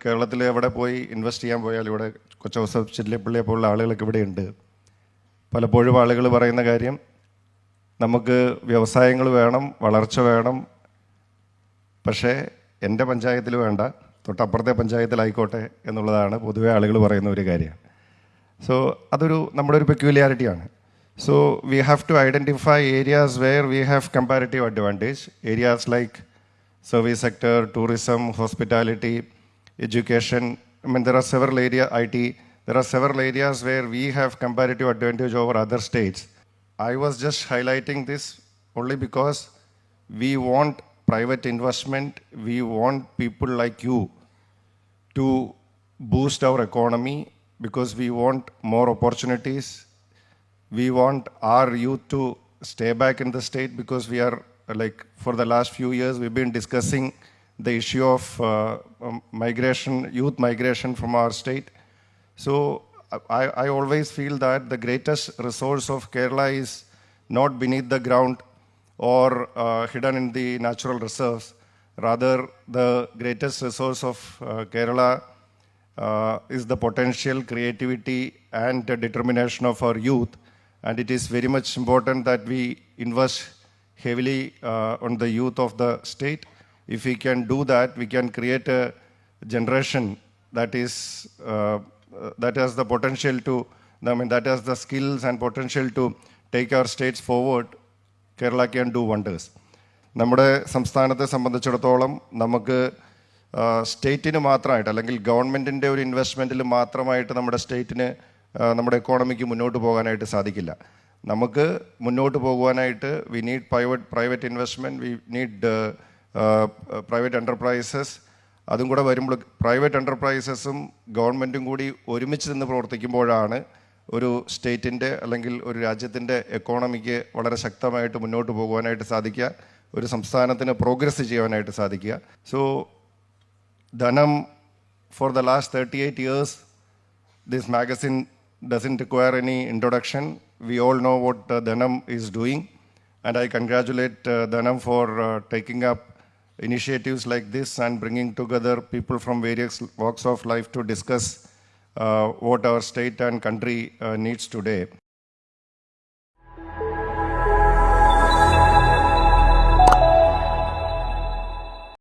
കേരളത്തിൽ എവിടെ പോയി ഇൻവെസ്റ്റ് ചെയ്യാൻ പോയാലും ഇവിടെ കൊച്ചൗസഫ് ചില്ലപ്പള്ളിയെ പോലുള്ള ആളുകളൊക്കെ ഇവിടെ ഉണ്ട്. പലപ്പോഴും ആളുകൾ പറയുന്ന കാര്യം, നമുക്ക് വ്യവസായങ്ങൾ വേണം, വളർച്ച വേണം, പക്ഷേ എൻ്റെ പഞ്ചായത്തിൽ വേണ്ട, തൊട്ടപ്പുറത്തെ പഞ്ചായത്തിലായിക്കോട്ടെ എന്നുള്ളതാണ് പൊതുവേ ആളുകൾ പറയുന്ന ഒരു കാര്യമാണ്. സോ അതൊരു നമ്മുടെ ഒരു പെക്യുലാരിറ്റിയാണ്. So we have to identify areas where we have comparative advantage. Areas like service sector, tourism, hospitality, education. I mean, there are several areas, IT, there are several areas where we have comparative advantage over other states. I was just highlighting this only because we want private investment, we want people like you to boost our economy because we want more opportunities. We want our youth to stay back in the state because we are, like, for the last few years, we've been discussing the issue of migration, youth migration from our state. So I always feel that the greatest resource of Kerala is not beneath the ground or hidden in the natural reserves. Rather, the greatest resource of Kerala is the potential, creativity and the determination of our youth. And it is very much important that we invest heavily on the youth of the state. If we can do that, we can create a generation that has the potential to, that has the skills and potential to take our states forward. Kerala can do wonders. നമ്മുടെ സംസ്ഥാനത്തെ സംബന്ധിച്ചിടത്തോളം നമുക്ക് സ്റ്റേറ്റിന് മാത്രമായിട്ട്, അല്ലെങ്കിൽ ഗവൺമെൻറ്റിൻ്റെ ഒരു ഇൻവെസ്റ്റ്മെൻറ്റിൽ മാത്രമായിട്ട് നമ്മുടെ സ്റ്റേറ്റിന്, നമ്മുടെ എക്കോണമിക്ക് മുന്നോട്ട് പോകാനായിട്ട് സാധിക്കില്ല. നമുക്ക് മുന്നോട്ട് പോകുവാനായിട്ട് we need private investment, we need private enterprises. അതും കൂടെ വരുമ്പോൾ പ്രൈവറ്റ് എൻ്റർപ്രൈസസും ഗവൺമെൻറ്റും കൂടി ഒരുമിച്ച് നിന്ന് പ്രവർത്തിക്കുമ്പോഴാണ് ഒരു സ്റ്റേറ്റിൻ്റെ അല്ലെങ്കിൽ ഒരു രാജ്യത്തിൻ്റെ എക്കോണമിക്ക് വളരെ ശക്തമായിട്ട് മുന്നോട്ട് പോകുവാനായിട്ട് സാധിക്കുക, ഒരു സംസ്ഥാനത്തിന് പ്രോഗ്രസ് ചെയ്യാനായിട്ട് സാധിക്കുക. സോ ധനം, for the last 38 years, this magazine doesn't require any introduction. We all know what Dhanam is doing, and I congratulate Dhanam for taking up initiatives like this and bringing together people from various walks of life to discuss what our state and country needs today.